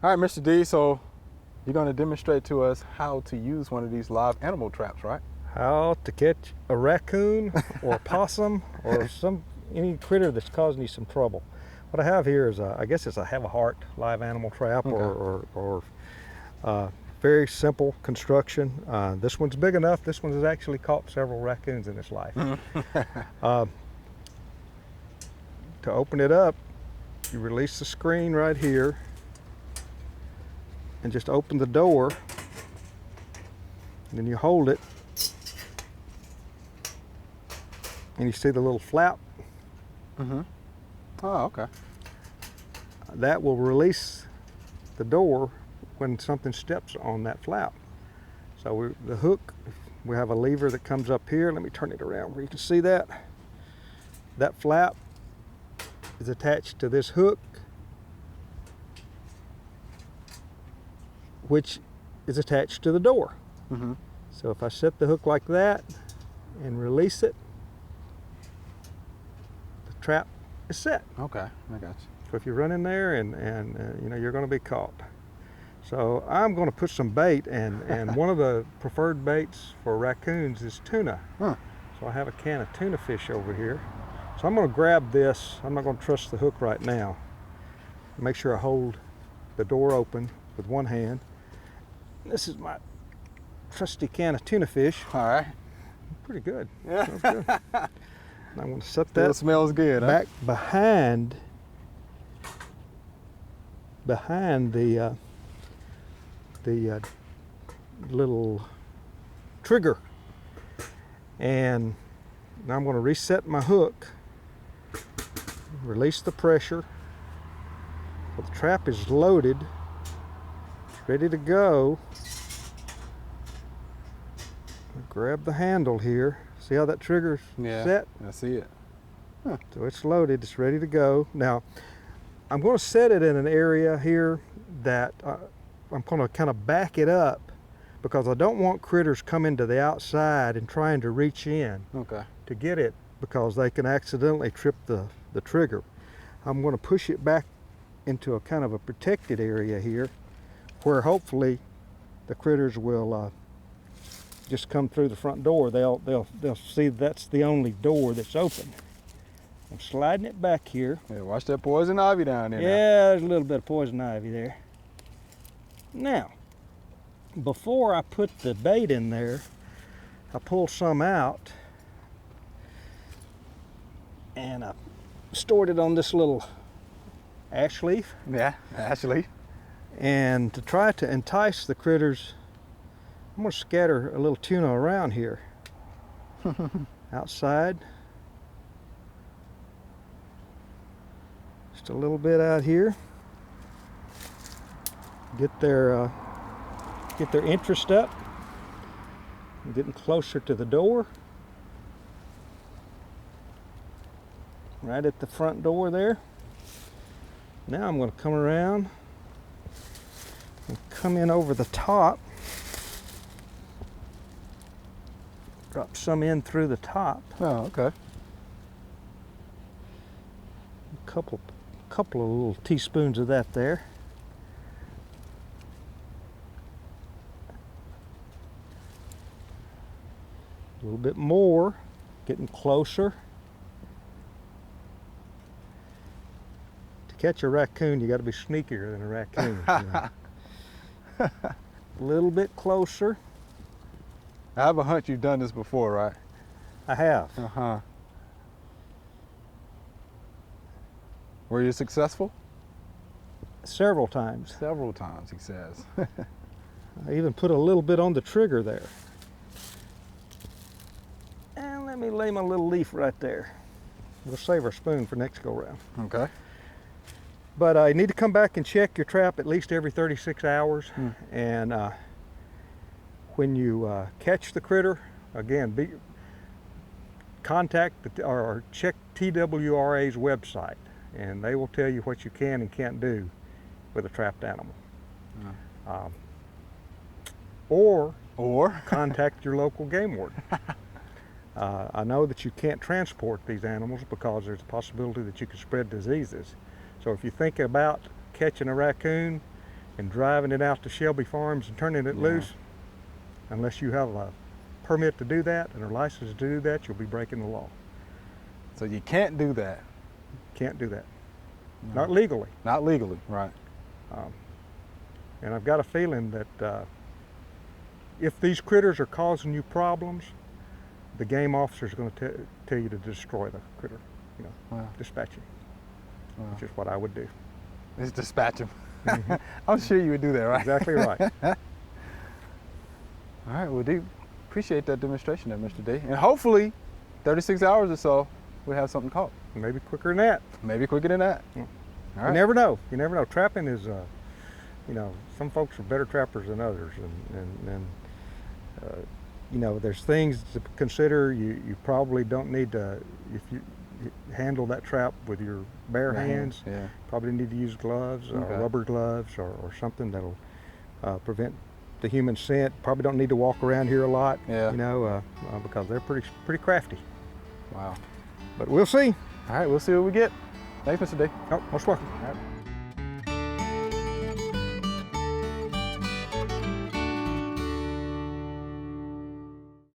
All right, Mr. D, so you're going to demonstrate to us how to use one of these live animal traps, right? How to catch a raccoon or a possum or any critter that's causing you some trouble. What I have here is, I guess it's a Havahart live animal trap, Okay. or very simple construction. This one's big enough. This one has actually caught several raccoons in its life. To open it up, you release the screen right here and just open the door, and then you hold it and you see the little flap. Mm-hmm. Oh, okay. That will release the door when something steps on that flap. So the hook, we have a lever that comes up here. Let me turn it around where you can see that. That flap is attached to this hook, which is attached to the door. Mm-hmm. So if I set the hook like that and release it, the trap is set. Okay, I got you. So if you run in there and you know, you're going to be caught. So I'm going to put some bait, and one of the preferred baits for raccoons is tuna. Huh. So I have a can of tuna fish over here. So I'm going to grab this. I'm not going to trust the hook right now. Make sure I hold the door open with one hand. This is my trusty can of tuna fish. All right. Pretty good. Yeah. Smells good. And I'm going to set Still that smells good, back behind the little trigger, and now I'm going to reset my hook, release the pressure. So the trap is loaded, it's ready to go. Grab the handle here. See how that trigger's set? I see it. Huh. So it's loaded, it's ready to go. Now, I'm going to set it in an area here that I'm going to kind of back it up, because I don't want critters coming to the outside and trying to reach in to get it, because they can accidentally trip the trigger. I'm going to push it back into a kind of a protected area here, where hopefully the critters will just come through the front door. They'll see that's the only door that's open. I'm sliding it back here. Yeah, watch that poison ivy down there. Yeah, there's a little bit of poison ivy there. Now, before I put the bait in there, I pull some out and I stored it on this little ash leaf. Yeah, actually. And to try to entice the critters, I'm going to scatter a little tuna around here outside. Just a little bit out here. Get their interest up. I'm getting closer to the door. Right at the front door there. Now I'm going to come around and come in over the top. Drop some in through the top. Oh, okay. A couple of little teaspoons of that there. A little bit more, getting closer. To catch a raccoon, you got to be sneakier than a raccoon. You know. A little bit closer. I have a hunch you've done this before, right? I have. Uh-huh. Were you successful? Several times. Several times, he says. I even put a little bit on the trigger there. And let me lay my little leaf right there. We'll save our spoon for next go round. Okay. But you need to come back and check your trap at least every 36 hours. And when you catch the critter, again, contact or check TWRA's website, and they will tell you what you can and can't do with a trapped animal. Or contact your local game warden. I know that you can't transport these animals because there's a possibility that you could spread diseases. So if you think about catching a raccoon, and driving it out to Shelby Farms and turning it loose, unless you have a permit to do that and a license to do that, you'll be breaking the law. So you can't do that. Can't do that. No. Not legally. Not legally, right. And I've got a feeling that if these critters are causing you problems, the game officer is going to tell you to destroy the critter, dispatch him, which is what I would do. Just dispatch him. Mm-hmm. I'm sure you would do that, right? Exactly right. All right, well, do appreciate that demonstration there, Mr. D. And hopefully, 36 hours or so, we'll have something caught. Maybe quicker than that. Maybe quicker than that. Yeah. All right. You never know. You never know. Trapping is, some folks are better trappers than others, and there's things to consider. You probably don't need to, if you handle that trap with your bare hands, probably need to use gloves or rubber gloves or something that'll prevent the human scent. Probably don't need to walk around here a lot, because they're pretty crafty. Wow. But we'll see. All right, we'll see what we get. Thanks, Mr. D. Oh, most welcome. All right.